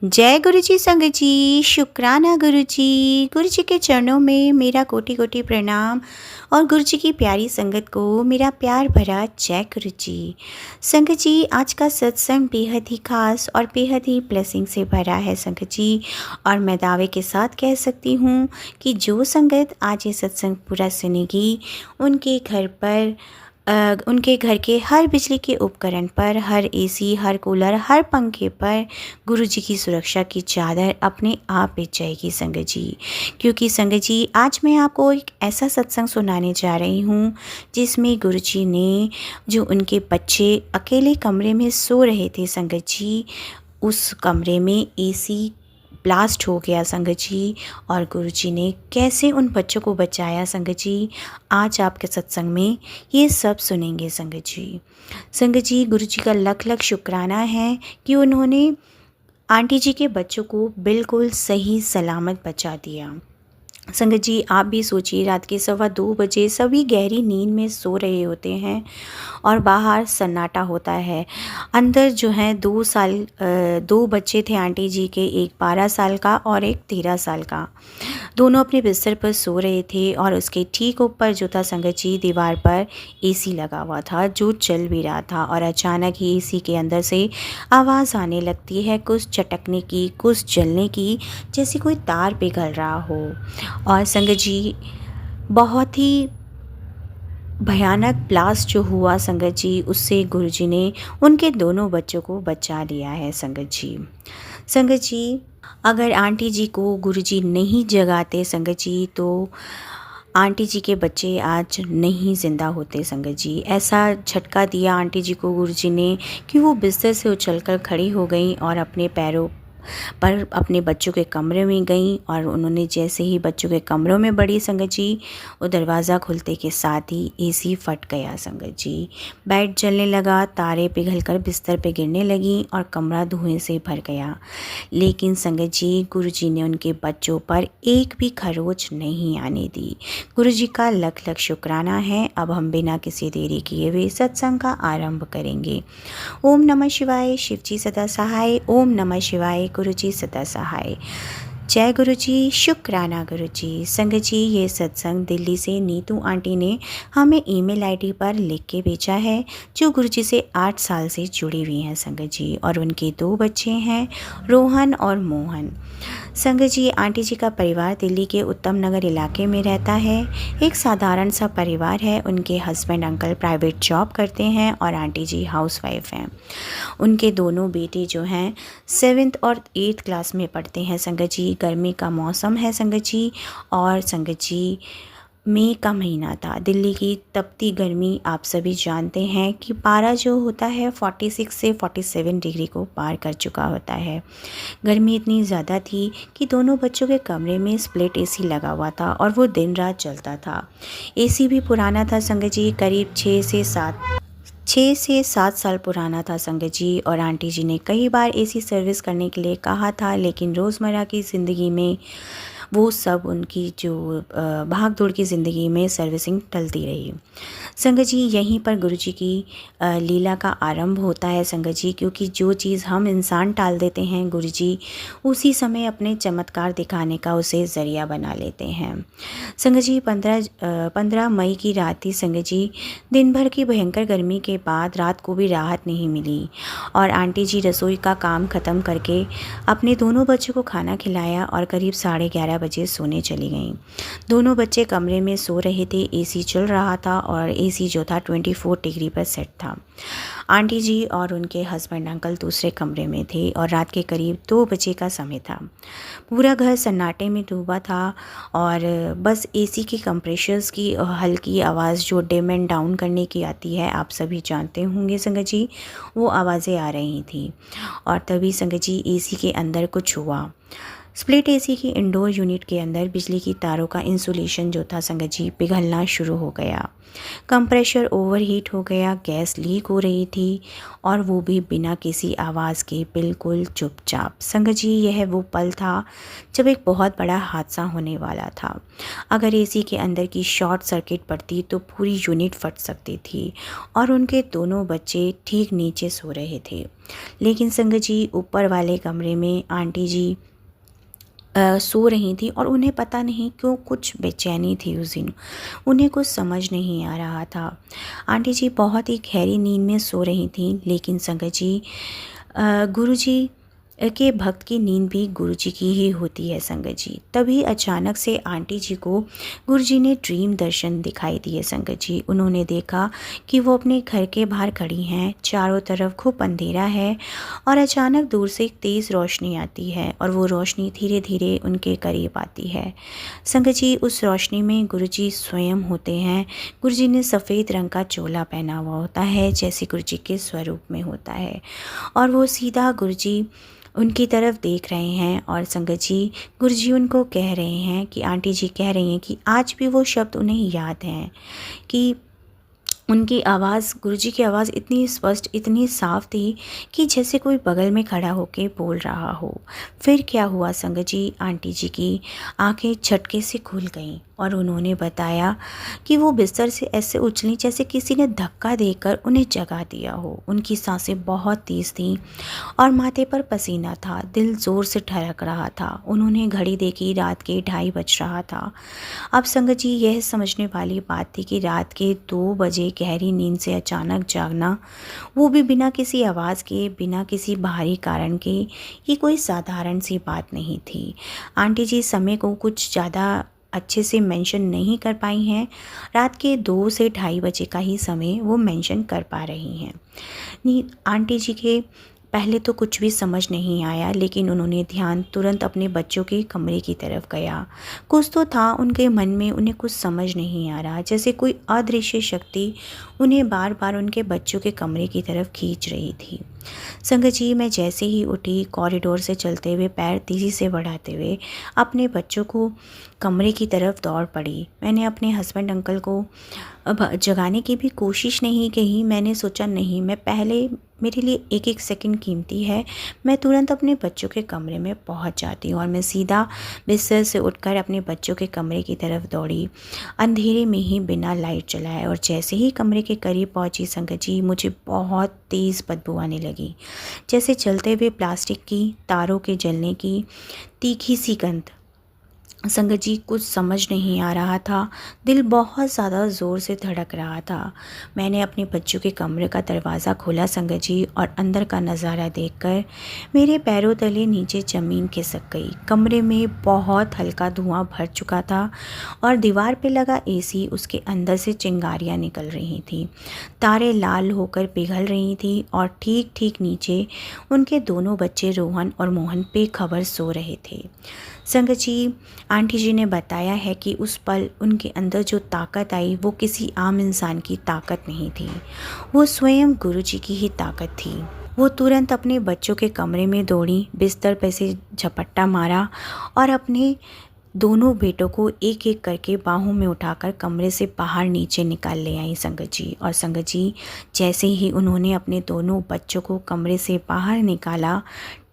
जय गुरु जी संगत जी, शुक्राना गुरु जी। गुरु जी के चरणों में मेरा कोटि कोटि प्रणाम और गुरु जी की प्यारी संगत को मेरा प्यार भरा जय गुरु जी। संगत जी, आज का सत्संग बेहद ही खास और बेहद ही ब्लेसिंग से भरा है संगत जी। और मैं दावे के साथ कह सकती हूँ कि जो संगत आज ये सत्संग पूरा सुनेगी, उनके घर के हर बिजली के उपकरण पर, हर एसी, हर कूलर, हर पंखे पर गुरु जी की सुरक्षा की चादर अपने आप बिछ जाएगी संगत जी। क्योंकि संगत जी, आज मैं आपको एक ऐसा सत्संग सुनाने जा रही हूँ जिसमें गुरु जी ने, जो उनके बच्चे अकेले कमरे में सो रहे थे संगत जी, उस कमरे में एसी ब्लास्ट हो गया संगत जी। और गुरुजी ने कैसे उन बच्चों को बचाया संगत जी, आज आपके सत्संग में ये सब सुनेंगे संगत जी। संगत जी, गुरुजी का लख लख शुक्राना है कि उन्होंने आंटी जी के बच्चों को बिल्कुल सही सलामत बचा दिया। संगत जी, आप भी सोचिए, रात के 2:15 बजे सभी गहरी नींद में सो रहे होते हैं और बाहर सन्नाटा होता है। अंदर जो है 2 बच्चे थे आंटी जी के, एक 12 साल का और एक 13 साल का। दोनों अपने बिस्तर पर सो रहे थे और उसके ठीक ऊपर जो था संगत जी, दीवार पर एसी लगा हुआ था जो चल भी रहा था। और अचानक ही एसी के अंदर से आवाज़ आने लगती है, कुछ चटकने की, कुछ जलने की, जैसे कोई तार पिघल रहा हो। और संगत जी, बहुत ही भयानक ब्लास्ट जो हुआ संगत जी, उससे गुरुजी ने उनके दोनों बच्चों को बचा लिया है संगत जी। संगत जी, अगर आंटी जी को गुरुजी नहीं जगाते संगत जी, तो आंटी जी के बच्चे आज नहीं ज़िंदा होते संगत जी। ऐसा झटका दिया आंटी जी को गुरुजी ने कि वो बिस्तर से उछलकर खड़ी हो गई और अपने पैरों पर अपने बच्चों के कमरे में गई। और उन्होंने जैसे ही बच्चों के कमरों में बढ़ी संगत जी, वो दरवाज़ा खुलते के साथ ही एसी फट गया संगत जी। बेड जलने लगा, तारें पिघलकर बिस्तर पे गिरने लगी और कमरा धुएं से भर गया। लेकिन संगत जी, गुरुजी ने उनके बच्चों पर एक भी खरोच नहीं आने दी। गुरुजी का लख लख शुक्राना है। अब हम बिना किसी देरी किए हुए सत्संग का आरंभ करेंगे। ओम नमः शिवाय, शिवजी सदा सहाय। ओम नमः शिवाय, गुरुजी सदा सहाय। जय गुरुजी, शुक्राना गुरुजी। संगत जी, ये सत्संग दिल्ली से नीतू आंटी ने हमें ईमेल आईडी पर लिख के भेजा है, जो गुरुजी से 8 साल से जुड़ी हुई हैं संगत जी। और उनके 2 बच्चे हैं, रोहन और मोहन। संगत जी, आंटी जी का परिवार दिल्ली के उत्तम नगर इलाके में रहता है। एक साधारण सा परिवार है। उनके हस्बैंड अंकल प्राइवेट जॉब करते हैं और आंटी जी हाउसवाइफ हैं। उनके दोनों बेटे जो हैं 7th और 8th क्लास में पढ़ते हैं संगत जी। गर्मी का मौसम है संगत जी। और संगत जी, मई का महीना था। दिल्ली की तपती गर्मी आप सभी जानते हैं कि पारा जो होता है 46 से 47 डिग्री को पार कर चुका होता है। गर्मी इतनी ज़्यादा थी कि दोनों बच्चों के कमरे में स्प्लिट एसी लगा हुआ था और वो दिन रात चलता था। एसी भी पुराना था संगत जी, करीब 6 से 7 साल पुराना था संगत जी। और आंटी जी ने कई बार एसी सर्विस करने के लिए कहा था, लेकिन रोज़मर्रा की ज़िंदगी में वो सब, उनकी जो भाग दौड़ की ज़िंदगी में सर्विसिंग टलती रही संगत जी। यहीं पर गुरुजी की लीला का आरंभ होता है संगत जी। क्योंकि जो चीज़ हम इंसान टाल देते हैं, गुरुजी उसी समय अपने चमत्कार दिखाने का उसे ज़रिया बना लेते हैं संगत जी। 15 मई की रात थी संगत जी। दिन भर की भयंकर गर्मी के बाद रात को भी राहत नहीं मिली और आंटी जी रसोई का काम ख़त्म करके अपने दोनों बच्चों को खाना खिलाया और करीब 11:30 बजे सोने चली गईं। दोनों बच्चे कमरे में सो रहे थे। एसी चल रहा था और एसी जो था 24 डिग्री पर सेट था। आंटी जी और उनके हस्बैंड अंकल दूसरे कमरे में थे और रात के करीब 2 बजे का समय था। पूरा घर सन्नाटे में डूबा था और बस एसी के कंप्रेशर्स की हल्की आवाज़ जो डिम एंड डाउन करने की आती है, आप सभी जानते होंगे संगत जी, वो आवाज़ें आ रही थी। और तभी संगत जी, एसी के अंदर कुछ हुआ। स्प्लिट एसी की इंडोर यूनिट के अंदर बिजली की तारों का इंसुलेशन जो था संगत जी पिघलना शुरू हो गया। कंप्रेशर ओवरहीट हो गया, गैस लीक हो रही थी और वो भी बिना किसी आवाज़ के, बिल्कुल चुपचाप। संगत जी यह वो पल था जब एक बहुत बड़ा हादसा होने वाला था। अगर एसी के अंदर की शॉर्ट सर्किट पड़ती तो पूरी यूनिट फट सकती थी और उनके दोनों बच्चे ठीक नीचे सो रहे थे। लेकिन संगत जी ऊपर वाले कमरे में आंटी जी सो रही थी और उन्हें पता नहीं क्यों कुछ बेचैनी थी उस दिन। उन्हें कुछ समझ नहीं आ रहा था। आंटी जी बहुत ही गहरी नींद में सो रही थीं, लेकिन संगत जी गुरुजी के भक्त की नींद भी गुरुजी की ही होती है संगत जी। तभी अचानक से आंटी जी को गुरुजी ने ड्रीम दर्शन दिखाई दिए संगत जी। उन्होंने देखा कि वो अपने घर के बाहर खड़ी हैं, चारों तरफ खूब अंधेरा है और अचानक दूर से एक तेज़ रोशनी आती है और वो रोशनी धीरे धीरे उनके करीब आती है। संगत जी उस रोशनी में गुरुजी स्वयं होते हैं। गुरुजी ने सफ़ेद रंग का चोला पहना हुआ होता है जैसे गुरुजी के स्वरूप में होता है और वो सीधा गुरुजी उनकी तरफ देख रहे हैं और संगत जी गुरुजी उनको कह रहे हैं कि आंटी जी कह रही हैं कि आज भी वो शब्द उन्हें याद हैं कि उनकी आवाज़, गुरुजी की आवाज़ इतनी स्पष्ट, इतनी साफ थी कि जैसे कोई बगल में खड़ा होकर बोल रहा हो। फिर क्या हुआ संगत जी, आंटी जी की आंखें झटके से खुल गईं और उन्होंने बताया कि वो बिस्तर से ऐसे उछली जैसे किसी ने धक्का देकर उन्हें जगा दिया हो। उनकी सांसें बहुत तेज़ थीं और माथे पर पसीना था, दिल ज़ोर से धड़क रहा था। उन्होंने घड़ी देखी, रात के 2:30 बज रहा था। अब संगत जी यह समझने वाली बात थी कि रात के 2 बजे गहरी नींद से अचानक जागना, वो भी बिना किसी आवाज़ के, बिना किसी बाहरी कारण के, ये कोई साधारण सी बात नहीं थी। आंटी जी समय को कुछ ज़्यादा अच्छे से मेंशन नहीं कर पाई हैं। रात के 2 से 2:30 बजे का ही समय वो मेंशन कर पा रही हैं। आंटी जी के पहले तो कुछ भी समझ नहीं आया, लेकिन उन्होंने ध्यान तुरंत अपने बच्चों के कमरे की तरफ गया। कुछ तो था उनके मन में, उन्हें कुछ समझ नहीं आ रहा, जैसे कोई अदृश्य शक्ति उन्हें बार बार उनके बच्चों के कमरे की तरफ खींच रही थी। संगत जी मैं जैसे ही उठी, कॉरिडोर से चलते हुए, पैर तेज़ी से बढ़ाते हुए अपने बच्चों को कमरे की तरफ दौड़ पड़ी। मैंने अपने हस्बैंड अंकल को अब जगाने की भी कोशिश नहीं की। मैंने सोचा नहीं, मैं पहले, मेरे लिए एक एक सेकंड कीमती है। मैं तुरंत अपने बच्चों के कमरे में पहुंच जाती हूँ और मैं सीधा बिस्तर से उठकर अपने बच्चों के कमरे की तरफ दौड़ी, अंधेरे में ही बिना लाइट जलाए। और जैसे ही कमरे के करीब पहुंची संगत जी, मुझे बहुत तेज़ बदबू आने लगी, जैसे चलते हुए प्लास्टिक की तारों के जलने की तीखी सी गंध। संगत जी कुछ समझ नहीं आ रहा था, दिल बहुत ज़्यादा ज़ोर से धड़क रहा था। मैंने अपने बच्चों के कमरे का दरवाज़ा खोला संगत जी, और अंदर का नज़ारा देखकर मेरे पैरों तले नीचे ज़मीन खिसक गई। कमरे में बहुत हल्का धुआं भर चुका था और दीवार पे लगा एसी, उसके अंदर से चिंगारियाँ निकल रही थीं, तारें लाल होकर पिघल रही थीं और ठीक ठीक नीचे उनके दोनों बच्चे रोहन और मोहन बेखबर सो रहे थे। संगत जी आंटी जी ने बताया है कि उस पल उनके अंदर जो ताकत आई वो किसी आम इंसान की ताकत नहीं थी, वो स्वयं गुरु जी की ही ताकत थी। वो तुरंत अपने बच्चों के कमरे में दौड़ी, बिस्तर पे से झपट्टा मारा और अपने दोनों बेटों को एक एक करके बाहों में उठाकर कमरे से बाहर नीचे निकाल ले आई संगत जी। और संगत जी जैसे ही उन्होंने अपने दोनों बच्चों को कमरे से बाहर निकाला,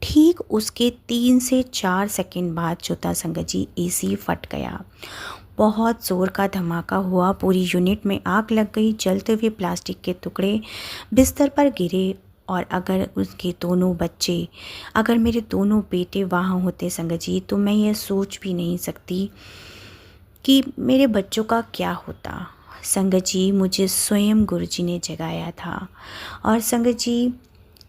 ठीक उसके 3 से 4 सेकंड बाद जो था संगत जी, एसी फट गया। बहुत ज़ोर का धमाका हुआ, पूरी यूनिट में आग लग गई, जलते हुए प्लास्टिक के टुकड़े बिस्तर पर गिरे। और अगर उसके दोनों बच्चे, अगर मेरे दोनों बेटे वहाँ होते संगत जी, तो मैं ये सोच भी नहीं सकती कि मेरे बच्चों का क्या होता। संगत जी मुझे स्वयं गुरुजी ने जगाया था। और संगत जी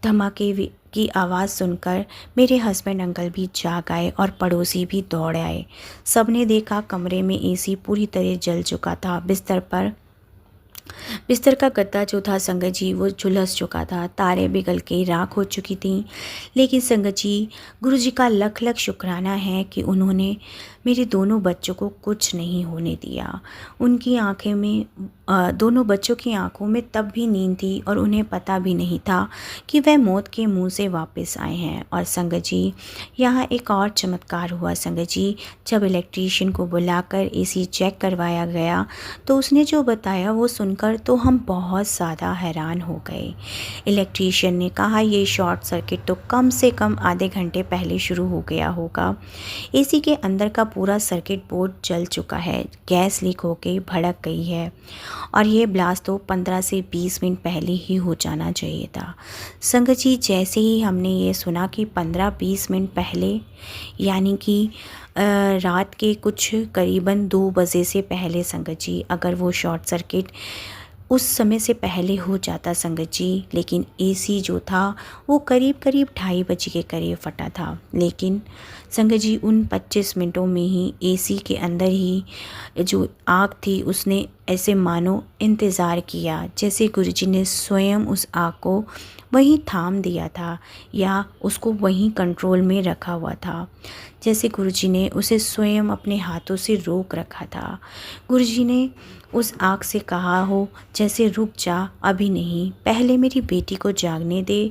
धमाके की आवाज़ सुनकर मेरे हस्बैंड अंकल भी जाग आए और पड़ोसी भी दौड़ आए। सबने देखा कमरे में एसी पूरी तरह जल चुका था। बिस्तर का गद्दा जो था संगत जी वो झुलस चुका था, तारें पिघल के राख हो चुकी थीं। लेकिन संगत जी गुरुजी का लख लख शुक्राना है कि उन्होंने मेरे दोनों बच्चों को कुछ नहीं होने दिया। उनकी आंखें में दोनों बच्चों की आंखों में तब भी नींद थी और उन्हें पता भी नहीं था कि वह मौत के मुंह से वापस आए हैं। और संगत जी, यहाँ एक और चमत्कार हुआ संगत जी। जब इलेक्ट्रीशियन को बुलाकर एसी चेक करवाया गया तो उसने जो बताया वो सुनकर तो हम बहुत ज़्यादा हैरान हो गए। इलेक्ट्रीशियन ने कहा ये शॉर्ट सर्किट तो कम से कम आधे घंटे पहले शुरू हो गया होगा। एसी के अंदर का पूरा सर्किट बोर्ड जल चुका है, गैस लीक होकर भड़क गई है और ये ब्लास्ट तो 15 से 20 मिनट पहले ही हो जाना चाहिए था। संगत जी, जैसे ही हमने ये सुना कि 15-20 मिनट पहले, यानी कि रात के कुछ करीबन 2 बजे से पहले संगत जी, अगर वो शॉर्ट सर्किट उस समय से पहले हो जाता संगत जी, लेकिन एसी जो था वो करीब करीब 2:30 के करीब फटा था। लेकिन संगत जी, उन 25 मिनटों में ही एसी के अंदर ही जो आग थी उसने ऐसे मानो इंतज़ार किया, जैसे गुरुजी ने स्वयं उस आग को वहीं थाम दिया था या उसको वहीं कंट्रोल में रखा हुआ था, जैसे गुरुजी ने उसे स्वयं अपने हाथों से रोक रखा था। गुरुजी ने उस आग से कहा हो जैसे रुक जा, अभी नहीं, पहले मेरी बेटी को जागने दे,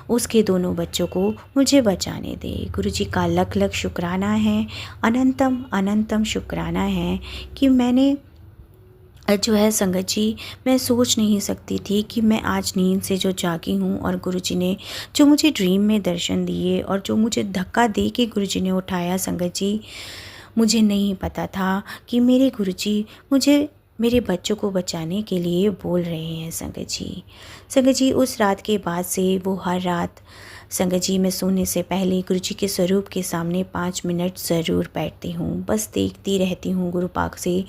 उसके दोनों बच्चों को मुझे बचाने दे। गुरुजी का लख लख शुक्राना है, अनंतम अनंतम शुक्राना है कि मैंने जो है संगत जी, मैं सोच नहीं सकती थी कि मैं आज नींद से जो जागी हूँ और गुरुजी ने जो मुझे ड्रीम में दर्शन दिए और जो मुझे धक्का दे के गुरुजी ने उठाया संगत जी, मुझे नहीं पता था कि मेरे गुरुजी मुझे मेरे बच्चों को बचाने के लिए बोल रहे हैं संगत जी। संगत जी, उस रात के बाद से वो हर रात संगत जी, मैं सोने से पहले गुरुजी के स्वरूप के सामने 5 मिनट ज़रूर बैठती हूँ, बस देखती रहती हूँ गुरुपाक से,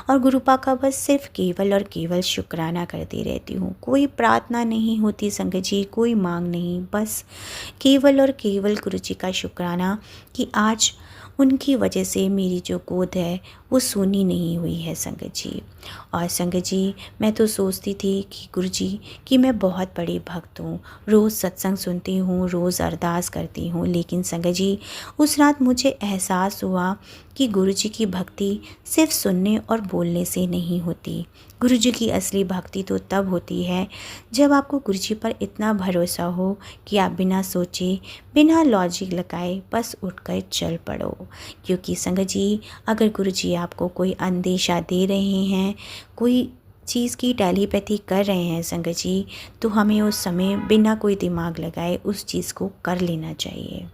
और गुरुपाक का बस सिर्फ केवल और केवल शुक्राना करती रहती हूँ। कोई प्रार्थना नहीं होती संगत जी, कोई मांग नहीं, बस केवल और केवल गुरुजी का शुक्राना कि आज उनकी वजह से मेरी जो गोद है वो सूनी नहीं हुई है संगत जी। और संगत जी, मैं तो सोचती थी कि गुरुजी कि मैं बहुत बड़ी भक्त हूँ, रोज़ सत्संग सुनती हूँ, रोज़ अरदास करती हूँ, लेकिन संगत जी उस रात मुझे एहसास हुआ कि गुरुजी की भक्ति सिर्फ सुनने और बोलने से नहीं होती। गुरुजी की असली भक्ति तो तब होती है जब आपको गुरुजी पर इतना भरोसा हो कि आप बिना सोचे, बिना लॉजिक लगाए बस उठकर चल पड़ो। क्योंकि संगत जी, अगर गुरुजी आपको कोई अंदेशा दे रहे हैं, कोई चीज़ की टेलीपैथी कर रहे हैं संगत जी, तो हमें उस समय बिना कोई दिमाग लगाए उस चीज़ को कर लेना चाहिए।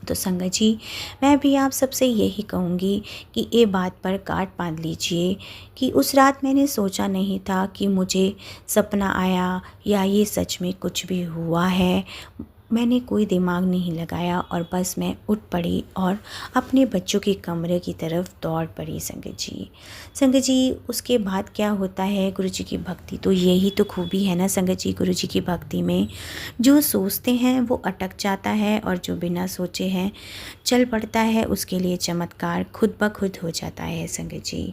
तो संगत जी, मैं भी आप सबसे यही कहूँगी कि ये बात पर गांठ बांध लीजिए कि उस रात मैंने सोचा नहीं था कि मुझे सपना आया या ये सच में कुछ भी हुआ है। मैंने कोई दिमाग नहीं लगाया और बस मैं उठ पड़ी और अपने बच्चों के कमरे की तरफ दौड़ पड़ी संगत जी। संगत जी, उसके बाद क्या होता है, गुरुजी की भक्ति तो यही तो खूबी है ना संगत जी, गुरुजी की भक्ति में जो सोचते हैं वो अटक जाता है और जो बिना सोचे हैं चल पड़ता है, उसके लिए चमत्कार खुद ब खुद हो जाता है संगत जी।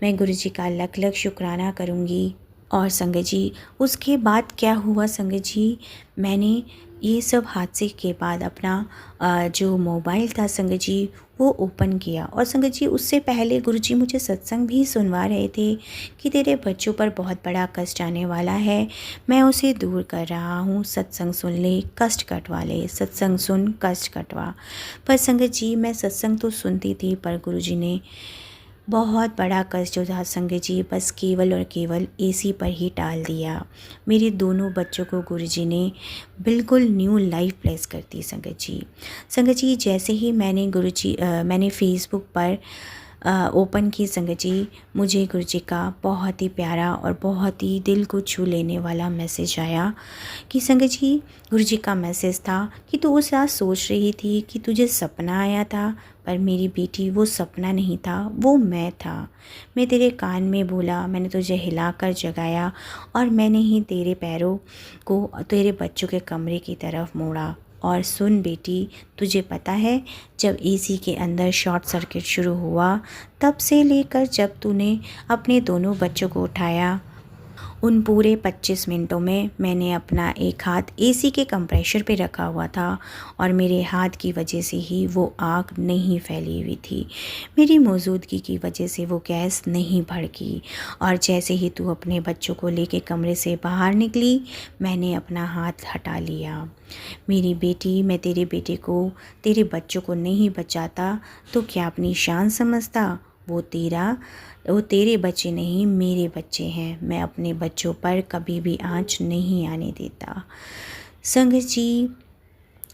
मैं गुरुजी का लख लख शुक्राना करूँगी। और संगत जी, उसके बाद क्या हुआ संगत जी, मैंने ये सब हादसे के बाद अपना जो मोबाइल था संगत जी वो ओपन किया। और संगत जी, उससे पहले गुरुजी मुझे सत्संग भी सुनवा रहे थे कि तेरे बच्चों पर बहुत बड़ा कष्ट आने वाला है, मैं उसे दूर कर रहा हूँ, सत्संग सुन ले, कष्ट कटवा ले, सत्संग सुन, कष्ट कटवा। पर संगत जी, मैं सत्संग तो सुनती थी पर गुरुजी ने बहुत बड़ा कष्ट जो था संगत जी बस केवल और केवल एसी पर ही टाल दिया। मेरे दोनों बच्चों को गुरुजी ने बिल्कुल न्यू लाइफ प्लेस कर दी संगत जी। संगत जी, जैसे ही मैंने फेसबुक पर ओपन की संगत जी, मुझे गुरुजी का बहुत ही प्यारा और बहुत ही दिल को छू लेने वाला मैसेज आया कि संगत जी, गुरुजी का मैसेज था कि तू उस रात सोच रही थी कि तुझे सपना आया था, पर मेरी बेटी वो सपना नहीं था, वो मैं था। मैं तेरे कान में बोला, मैंने तुझे हिलाकर जगाया और मैंने ही तेरे पैरों को तेरे बच्चों के कमरे की तरफ मोड़ा। और सुन बेटी, तुझे पता है जब एसी के अंदर शॉर्ट सर्किट शुरू हुआ तब से लेकर जब तूने अपने दोनों बच्चों को उठाया, उन पूरे 25 मिनटों में मैंने अपना एक हाथ एसी के कंप्रेसर पे रखा हुआ था और मेरे हाथ की वजह से ही वो आग नहीं फैली हुई थी। मेरी मौजूदगी की वजह से वो गैस नहीं भड़की और जैसे ही तू अपने बच्चों को लेके कमरे से बाहर निकली, मैंने अपना हाथ हटा लिया। मेरी बेटी, मैं तेरे बेटे को, तेरे बच्चों को नहीं बचाता तो क्या अपनी शान समझता? वो तेरे बच्चे नहीं, मेरे बच्चे हैं। मैं अपने बच्चों पर कभी भी आँच नहीं आने देता। संगत जी,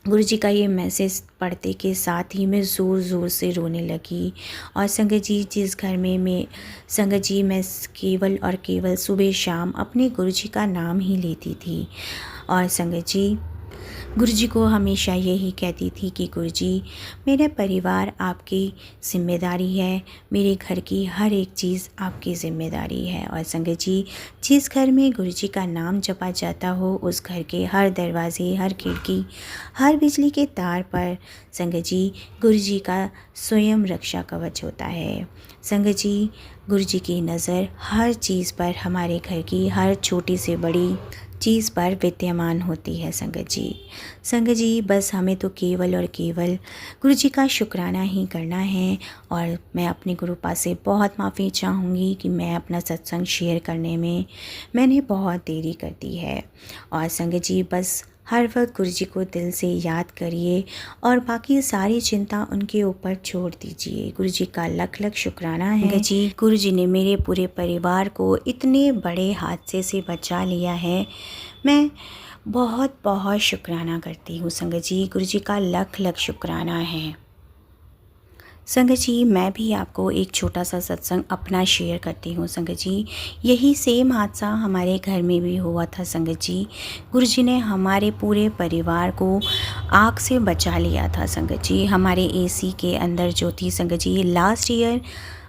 गुरु जी का ये मैसेज पढ़ते के साथ ही मैं ज़ोर ज़ोर से रोने लगी। और संगत जी, जिस घर में संगत जी मैं केवल और केवल सुबह शाम अपने गुरु जी का नाम ही लेती थी। और संगत जी, गुरु जी को हमेशा यही कहती थी कि गुरु जी, मेरा परिवार आपकी ज़िम्मेदारी है, मेरे घर की हर एक चीज़ आपकी ज़िम्मेदारी है। और संगत जी, जिस घर में गुरु जी का नाम जपा जाता हो, उस घर के हर दरवाजे, हर खिड़की, हर बिजली के तार पर संगत जी, गुरु जी का स्वयं रक्षा कवच होता है। संगत जी, गुरु जी की नज़र हर चीज़ पर, हमारे घर की हर छोटी से बड़ी चीज़ पर विद्यमान होती है। संगत जी, बस हमें तो केवल और केवल गुरु जी का शुक्राना ही करना है। और मैं अपने गुरुपा से बहुत माफ़ी चाहूँगी कि मैं अपना सत्संग शेयर करने में मैंने बहुत देरी कर दी है। और संगत जी, बस हर वक्त गुरु जी को दिल से याद करिए और बाकी सारी चिंता उनके ऊपर छोड़ दीजिए। गुरु जी का लख लख शुक्राना है जी, गुरु जी ने मेरे पूरे परिवार को इतने बड़े हादसे से बचा लिया है। मैं बहुत बहुत शुक्राना करती हूँ संगत जी, गुरु जी का लख लख शुक्राना है। संगत जी, मैं भी आपको एक छोटा सा सत्संग अपना शेयर करती हूँ संगत जी। यही सेम हादसा हमारे घर में भी हुआ था संगत जी। गुरु जी ने हमारे पूरे परिवार को आग से बचा लिया था संगत जी। हमारे एसी के अंदर जो थी संगत जी, लास्ट ईयर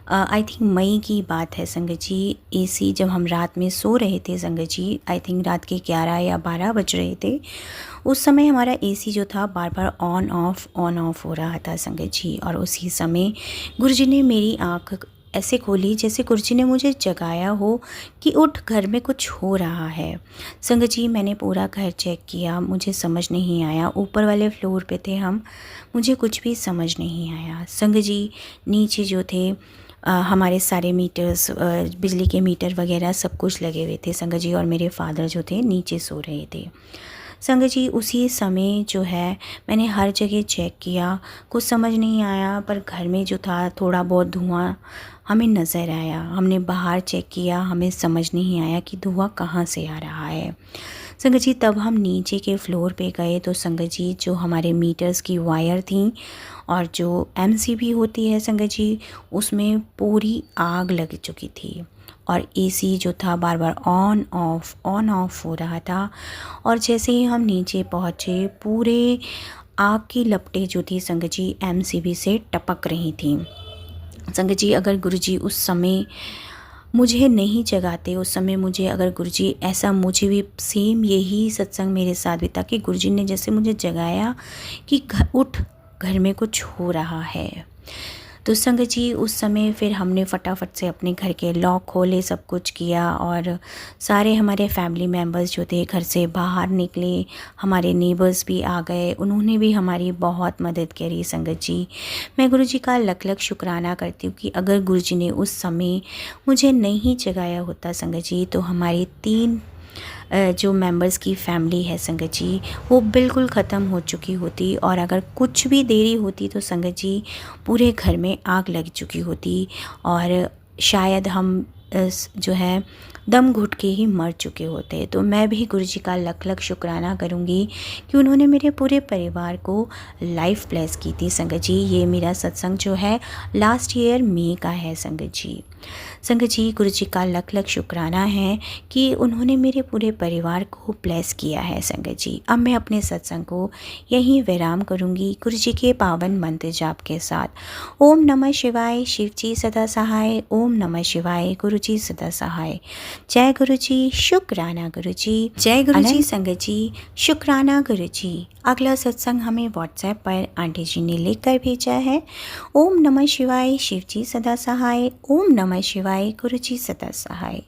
आई थिंक मई की बात है संगत जी। एसी जब हम रात में सो रहे थे संगत जी, आई थिंक रात के 11 या 12 बज रहे थे, उस समय हमारा एसी जो था बार बार ऑन ऑफ हो रहा था संगत जी। और उसी समय गुरुजी ने मेरी आँख ऐसे खोली जैसे गुरुजी ने मुझे जगाया हो कि उठ, घर में कुछ हो रहा है। संगत जी, मैंने पूरा घर चेक किया, मुझे समझ नहीं आया। ऊपर वाले फ्लोर पे थे हम, मुझे कुछ भी समझ नहीं आया। संगत जी, नीचे जो थे हमारे सारे मीटर्स, बिजली के मीटर वगैरह सब कुछ लगे हुए थे संगत जी। और मेरे फादर जो थे नीचे सो रहे थे संगत जी। उसी समय जो है मैंने हर जगह चेक किया, कुछ समझ नहीं आया, पर घर में जो था थोड़ा बहुत धुआं हमें नज़र आया। हमने बाहर चेक किया, हमें समझ नहीं आया कि धुआं कहाँ से आ रहा है संगत जी। तब हम नीचे के फ्लोर पे गए तो संगत जी, जो हमारे मीटर्स की वायर थी और जो एमसीबी होती है संगत जी, उसमें पूरी आग लग चुकी थी। और एसी जो था बार बार ऑन ऑफ हो रहा था। और जैसे ही हम नीचे पहुँचे, पूरे आग की लपटें जो थी संगत जी, एमसीबी से टपक रही थी संगत जी। अगर गुरुजी उस समय मुझे नहीं जगाते, उस समय मुझे अगर गुरुजी ऐसा, मुझे भी सेम यही सत्संग मेरे साथ भी था कि गुरुजी ने जैसे मुझे जगाया कि उठ, घर में कुछ हो रहा है। तो संगत जी, उस समय फिर हमने फटाफट से अपने घर के लॉक खोले, सब कुछ किया और सारे हमारे फैमिली मेम्बर्स जो थे घर से बाहर निकले। हमारे नेबर्स भी आ गए, उन्होंने भी हमारी बहुत मदद करी संगत जी। मैं गुरु जी का लख लख शुक्राना करती हूँ कि अगर गुरु जी ने उस समय मुझे नहीं जगाया होता संगत जी, तो हमारी 3 जो मेंबर्स की फैमिली है संगत जी, वो बिल्कुल ख़त्म हो चुकी होती। और अगर कुछ भी देरी होती तो संगत जी, पूरे घर में आग लग चुकी होती और शायद हम जो है दम घुट के ही मर चुके होते। तो मैं भी गुरु जी का लख लख शुक्राना करूँगी कि उन्होंने मेरे पूरे परिवार को लाइफ ब्लेस की थी संगत जी। ये मेरा सत्संग जो है लास्ट ईयर मई का है संगत जी। संगत जी, गुरु जी का लख लख शुक्राना है कि उन्होंने मेरे पूरे परिवार को ब्लेस किया है संगत जी। अब मैं अपने सत्संग को यहीं विराम करूँगी गुरु जी के पावन मंत्र जाप के साथ। ओम नमः शिवाय, शिव जी सदा सहाय। ओम नमः शिवाय, गुरु जी सदा सहाय। जय गुरु जी, शुक्राना गुरु जी। जय गुरु जी संगत जी, शुक्राना गुरु जी। अगला सत्संग हमें व्हाट्सएप पर आंटी जी ने लिख कर भेजा है। ओम नमः शिवाय, शिव जी सदा सहाय। ओम नमः शिवाय, गुरु जी सदा सहाय।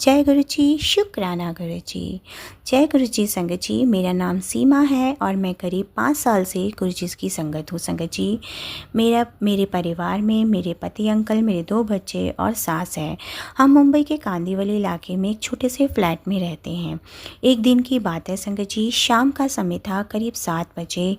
जय गुरु जी, शुक्राना गुरु जी। जय गुरु जी संगत जी, मेरा नाम सीमा है और मैं करीब 5 साल से गुरु जी की संगत हूँ संगत जी। मेरे परिवार में मेरे पति अंकल, मेरे 2 बच्चे और सास है। हम मुंबई के कांदिवली इलाके में एक छोटे से फ्लैट में रहते हैं। एक दिन की बात है संगत जी, शाम का समय था, करीब 7 बजे।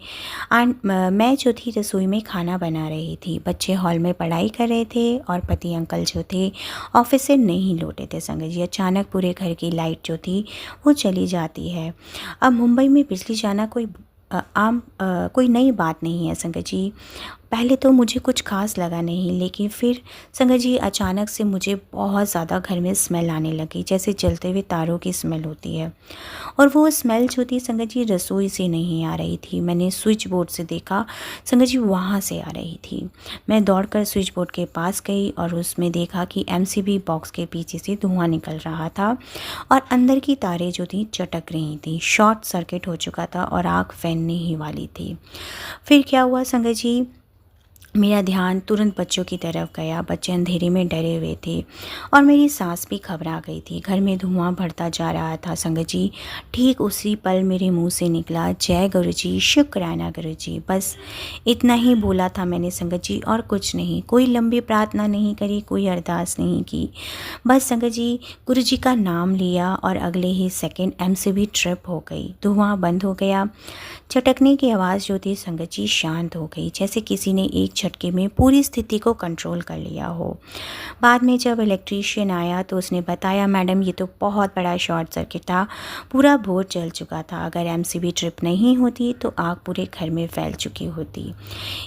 मैं जो थी रसोई में खाना बना रही थी। बच्चे हॉल में पढ़ाई कर रहे थे और पति अंकल जो थे ऑफिस से नहीं लौटे थे संगत जी। अचानक पूरे घर की लाइट जो थी वो चली जाती है। अब मुंबई में बिजली जाना कोई नई बात नहीं है संगत जी। पहले तो मुझे कुछ खास लगा नहीं, लेकिन फिर संगत जी अचानक से मुझे बहुत ज़्यादा घर में स्मेल आने लगी, जैसे जलते हुए तारों की स्मेल होती है। और वो स्मेल जो थी संगत जी रसोई से नहीं आ रही थी। मैंने स्विच बोर्ड से देखा संगत जी, वहाँ से आ रही थी। मैं दौड़कर स्विच बोर्ड के पास गई और उसमें देखा कि एमसीबी बॉक्स के पीछे से धुआं निकल रहा था और अंदर की तारें जो थी चटक रही थी। शॉर्ट सर्किट हो चुका था और आग फैलने ही वाली थी। फिर क्या हुआ संगत जी, मेरा ध्यान तुरंत बच्चों की तरफ गया। बच्चे अंधेरे में डरे हुए थे और मेरी सांस भी घबरा गई थी। घर में धुआं बढ़ता जा रहा था संगत जी। ठीक उसी पल मेरे मुंह से निकला, जय गुरु जी, शुक्राना गुरु जी। बस इतना ही बोला था मैंने संगत जी, और कुछ नहीं। कोई लंबी प्रार्थना नहीं करी, कोई अरदास नहीं की। बस संगत जी गुरु जी का नाम लिया और अगले ही सेकेंड एमसीबी ट्रिप हो गई। धुआं बंद हो गया। चटकने की आवाज़ जो थी संगत जी शांत हो गई, जैसे किसी ने एक झटके में पूरी स्थिति को कंट्रोल कर लिया हो। बाद में जब इलेक्ट्रीशियन आया तो उसने बताया, मैडम ये तो बहुत बड़ा शॉर्ट सर्किट था, पूरा बोर्ड जल चुका था। अगर एमसीबी ट्रिप नहीं होती तो आग पूरे घर में फैल चुकी होती।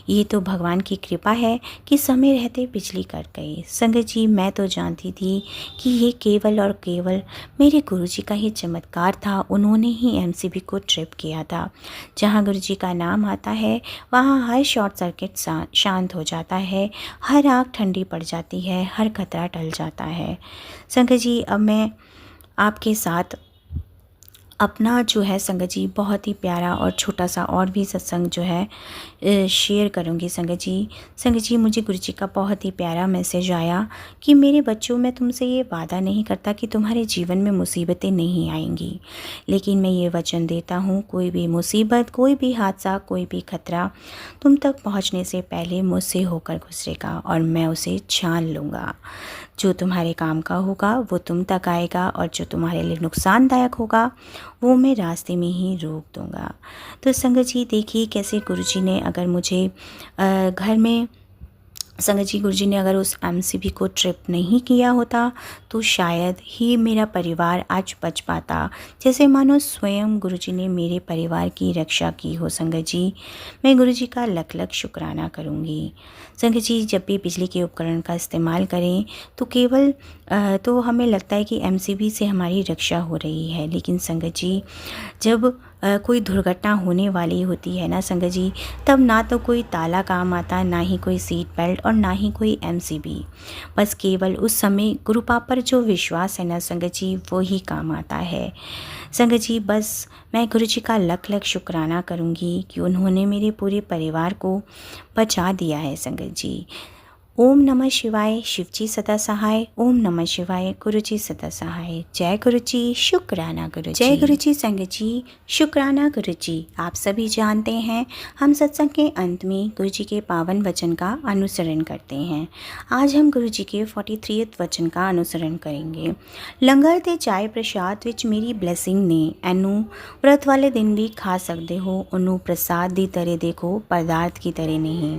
ये तो भगवान की कृपा है कि समय रहते बिजली कट गई। संगत जी मैं तो जानती थी कि ये केवल और केवल मेरे गुरुजी का ही चमत्कार था। उन्होंने ही एमसीबी को ट्रिप किया था। जहाँ गुरुजी का नाम आता है वहाँ हर शॉर्ट सर्किट शांत हो जाता है, हर आग ठंडी पड़ जाती है, हर खतरा टल जाता है। संगत जी अब मैं आपके साथ अपना जो है संगत जी बहुत ही प्यारा और छोटा सा और भी सत्संग जो है शेयर करूंगी संगत जी। संगत जी मुझे गुरु जी का बहुत ही प्यारा मैसेज आया कि मेरे बच्चों, मैं तुमसे ये वादा नहीं करता कि तुम्हारे जीवन में मुसीबतें नहीं आएंगी, लेकिन मैं ये वचन देता हूँ कोई भी मुसीबत, कोई भी हादसा, कोई भी खतरा तुम तक पहुँचने से पहले मुझसे होकर गुजरेगा और मैं उसे छान लूँगा। जो तुम्हारे काम का होगा वो तुम तक आएगा और जो तुम्हारे लिए नुकसानदायक होगा वो मैं रास्ते में ही रोक दूँगा। तो संगत जी देखिए कैसे गुरुजी ने अगर मुझे घर में संगत जी गुरुजी ने अगर उस एमसीबी को ट्रिप नहीं किया होता तो शायद ही मेरा परिवार आज बच पाता। जैसे मानो स्वयं गुरुजी ने मेरे परिवार की रक्षा की हो। संगत जी मैं गुरुजी का लख लख शुक्राना करूँगी। संगत जी जब भी बिजली के उपकरण का इस्तेमाल करें तो केवल तो हमें लगता है कि एमसीबी से हमारी रक्षा हो रही है, लेकिन संगत जी जब कोई दुर्घटना होने वाली होती है ना संगत जी, तब ना तो कोई ताला काम आता, ना ही कोई सीट बेल्ट और ना ही कोई एमसीबी। बस केवल उस समय गुरु पाप पर जो विश्वास है ना संगत जी वो ही काम आता है। संगत जी बस मैं गुरु जी का लख लख शुक्राना करूँगी कि उन्होंने मेरे पूरे परिवार को बचा दिया है। संगत जी ओम नमः शिवाय, शिव जी सदा सहाय। ओम नमः शिवाय, गुरु जी सदा सहाय। जय गुरु जी, शुक्राना गुरु जी। जय गुरु जी संगत जी, शुक्राना गुरु जी। आप सभी जानते हैं हम सत्संग के अंत में गुरु जी के पावन वचन का अनुसरण करते हैं। आज हम गुरु जी के 43वें वचन का अनुसरण करेंगे। लंगर ते चाय प्रसाद विच मेरी ब्लैसिंग ने एनू व्रत वाले दिन भी खा सकते हो, ਉਹਨੂੰ प्रसाद ਦੀ तरह देखो, पदार्थ की तरह नहीं।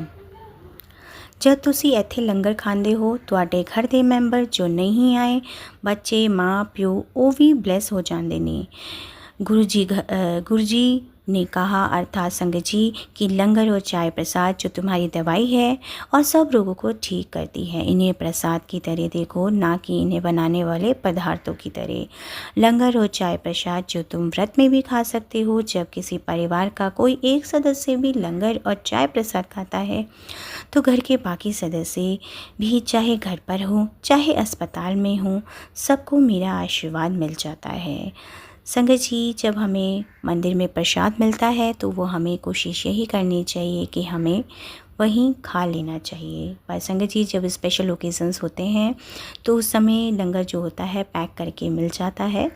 जब तुसी ਇੱਥੇ ਲੰਗਰ ਖਾਂਦੇ ਹੋ ਤੁਹਾਡੇ ਘਰ ਦੇ ਮੈਂਬਰ ਜੋ ਨਹੀਂ ਆਏ, ਬੱਚੇ, ਮਾਂ ਪਿਓ, ਉਹ ਵੀ ਬਲੈਸ ਹੋ ਜਾਂਦੇ ਨੇ। ਗੁਰੂ ਜੀ ने कहा, अर्थात संगत जी कि लंगर और चाय प्रसाद जो तुम्हारी दवाई है और सब रोगों को ठीक करती है, इन्हें प्रसाद की तरह देखो, ना कि इन्हें बनाने वाले पदार्थों की तरह। लंगर और चाय प्रसाद जो तुम व्रत में भी खा सकते हो। जब किसी परिवार का कोई एक सदस्य भी लंगर और चाय प्रसाद खाता है तो घर के बाकी सदस्य भी, चाहे घर पर हो चाहे अस्पताल में हो, सबको मेरा आशीर्वाद मिल जाता है। संगत जी, जब हमें मंदिर में प्रसाद मिलता है तो वो हमें कोशिश यही करनी चाहिए कि हमें वहीं खा लेना चाहिए। पर संगत जी, जब स्पेशल ओकेज़न्स होते हैं तो उस समय लंगर जो होता है पैक करके मिल जाता है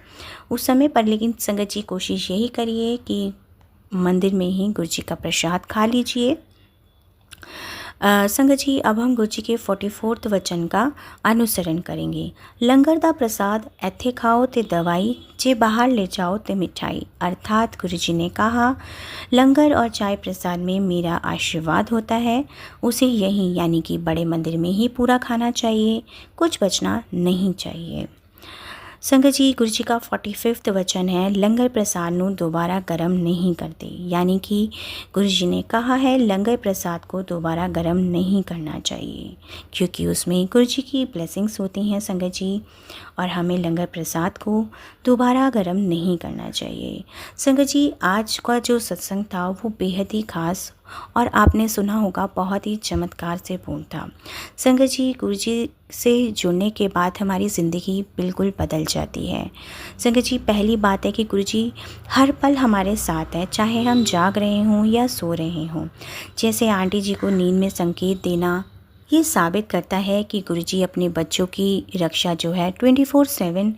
उस समय पर। लेकिन संगत जी, कोशिश यही करिए कि मंदिर में ही गुरु जी का प्रसाद खा लीजिए। संगत जी, अब हम गुरु जी के 44वें वचन का अनुसरण करेंगे। लंगर दा प्रसाद ऐथे खाओ ते दवाई, जे बाहर ले जाओ ते मिठाई। अर्थात गुरु जी ने कहा, लंगर और चाय प्रसाद में मेरा आशीर्वाद होता है, उसे यहीं यानी कि बड़े मंदिर में ही पूरा खाना चाहिए, कुछ बचना नहीं चाहिए। संगत जी, गुरु जी का 45वां वचन है, लंगर प्रसाद नू दोबारा गर्म नहीं करते। यानी कि गुरु जी ने कहा है लंगर प्रसाद को दोबारा गर्म नहीं करना चाहिए, क्योंकि उसमें गुरु जी की ब्लेसिंग्स होती हैं संगत जी, और हमें लंगर प्रसाद को दोबारा गर्म नहीं करना चाहिए। संगत जी, आज का जो सत्संग था वो बेहद ही खास और आपने सुना होगा बहुत ही चमत्कार से पूर्ण था। संगत जी, गुरु जी से जुड़ने के बाद हमारी ज़िंदगी बिल्कुल बदल जाती है। संगत जी, पहली बात है कि गुरु जी हर पल हमारे साथ हैं, चाहे हम जाग रहे हों या सो रहे हों। जैसे आंटी जी को नींद में संकेत देना, ये साबित करता है कि गुरु जी अपने बच्चों की रक्षा जो है 24/7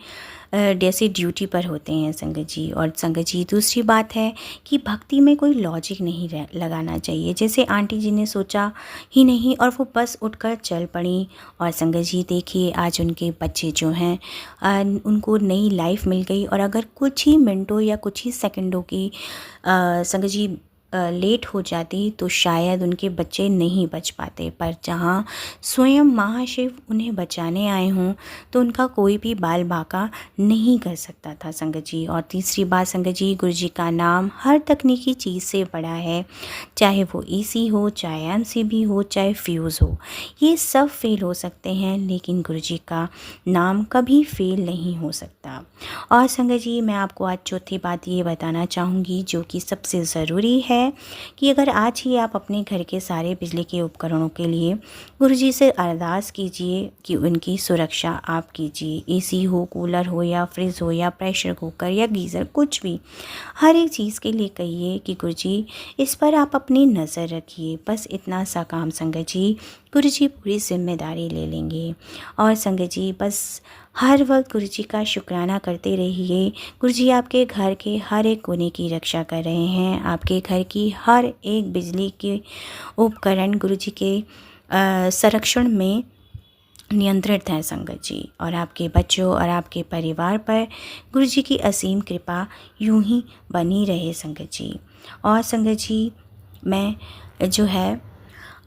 जैसे ड्यूटी पर होते हैं संगत जी। और संगत जी, दूसरी बात है कि भक्ति में कोई लॉजिक नहीं लगाना चाहिए। जैसे आंटी जी ने सोचा ही नहीं और वो बस उठकर चल पड़ी। और संगत जी देखिए, आज उनके बच्चे जो हैं उनको नई लाइफ मिल गई। और अगर कुछ ही मिनटों या कुछ ही सेकंडों की संगत जी लेट हो जाती तो शायद उनके बच्चे नहीं बच पाते। पर जहाँ स्वयं महाशिव उन्हें बचाने आए हों तो उनका कोई भी बाल बाका नहीं कर सकता था संगत जी। और तीसरी बात संगत जी, गुरु जी का नाम हर तकनीकी चीज़ से बड़ा है, चाहे वो एसी हो, चाहे एमसीबी हो, चाहे फ्यूज़ हो, ये सब फेल हो सकते हैं लेकिन गुरु जी का नाम कभी फेल नहीं हो सकता। और संगत जी, मैं आपको आज चौथी बात ये बताना चाहूँगी जो कि सबसे ज़रूरी है कि अगर आज ही आप अपने घर के सारे बिजली के उपकरणों के लिए गुरु जी से अरदास कीजिए कि उनकी सुरक्षा आप कीजिए। एसी हो, कूलर हो या फ्रिज हो या प्रेशर कुकर या गीज़र, कुछ भी, हर एक चीज़ के लिए कहिए कि गुरु जी इस पर आप अपनी नज़र रखिए। बस इतना सा काम संगत जी, गुरु जी पूरी जिम्मेदारी ले लेंगे। और संगत जी, बस हर वक्त गुरु जी का शुक्राना करते रहिए। गुरु जी आपके घर के हर एक कोने की रक्षा कर रहे हैं। आपके घर की हर एक बिजली के उपकरण गुरु जी के संरक्षण में नियंत्रित हैं संगत जी। और आपके बच्चों और आपके परिवार पर गुरु जी की असीम कृपा यूं ही बनी रहे संगत जी। और संगत जी, मैं जो है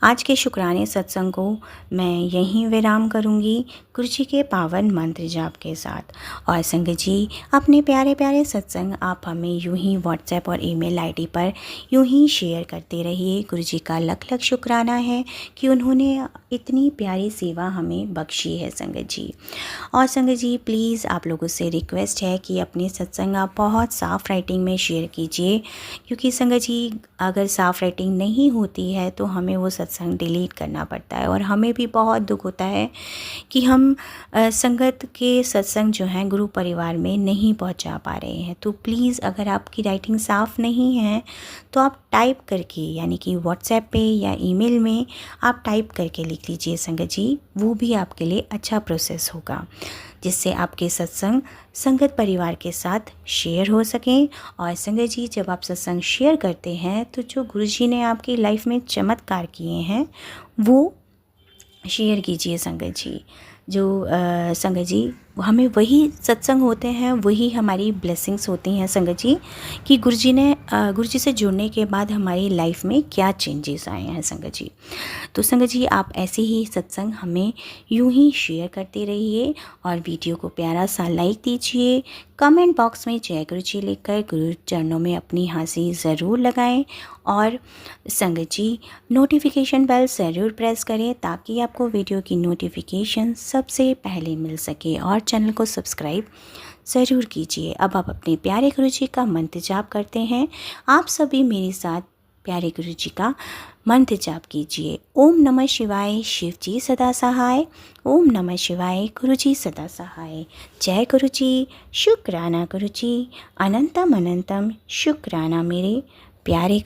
आज के शुक्राने सत्संग को मैं यहीं विराम करूंगी गुरु जी के पावन मंत्र जाप के साथ। और संगत जी, अपने प्यारे प्यारे सत्संग आप हमें यूं ही व्हाट्सएप और ईमेल आईडी पर यूं ही शेयर करते रहिए। गुरु जी का लख लख शुक्राना है कि उन्होंने इतनी प्यारी सेवा हमें बख्शी है संगत जी। और संगत जी, प्लीज़ आप लोगों से रिक्वेस्ट है कि अपने सत्संग आप बहुत साफ़ राइटिंग में शेयर कीजिए, क्योंकि संगत जी अगर साफ़ राइटिंग नहीं होती है तो हमें वो सत्संग डिलीट करना पड़ता है। और हमें भी बहुत दुख होता है कि हम संगत के सत्संग जो हैं गुरु परिवार में नहीं पहुंचा पा रहे हैं। तो प्लीज़ अगर आपकी राइटिंग साफ़ नहीं है तो आप टाइप करके, यानी कि व्हाट्सएप पे या ईमेल में आप टाइप करके लिख लीजिए संगत जी, वो भी आपके लिए अच्छा प्रोसेस होगा, जिससे आपके सत्संग संगत परिवार के साथ शेयर हो सकें। और संगत जी, जब आप सत्संग शेयर करते हैं तो जो गुरु जी ने आपकी लाइफ में चमत्कार किए हैं वो शेयर कीजिए संगत जी। जो संगत जी हमें वही सत्संग होते हैं, वही हमारी ब्लेसिंग्स होती हैं संगत जी, कि गुरु जी से जुड़ने के बाद हमारी लाइफ में क्या चेंजेस आए हैं संगत जी। तो संगत जी आप ऐसे ही सत्संग हमें यूं ही शेयर करते रहिए और वीडियो को प्यारा सा लाइक दीजिए। कमेंट बॉक्स में जय गुरु जी लिखकर गुरु चरणों में अपनी हाजिरी ज़रूर लगाएं और संगत जी नोटिफिकेशन बेल ज़रूर प्रेस करें ताकि आपको वीडियो की नोटिफिकेशन सबसे पहले मिल सके और चैनल को सब्सक्राइब ज़रूर कीजिए। अब आप अपने प्यारे गुरु जी का मंत्र जाप करते हैं। आप सभी मेरे साथ प्यारे गुरु जी का मंत्र जाप कीजिए। ओम नमः शिवाय, शिव जी सदा सहाय। ओम नमः शिवाय, गुरु जी सदा सहाय। जय गुरु जी, शुक्राना गुरु जी, अनंतम अनंतम शुक्राना मेरे प्यारे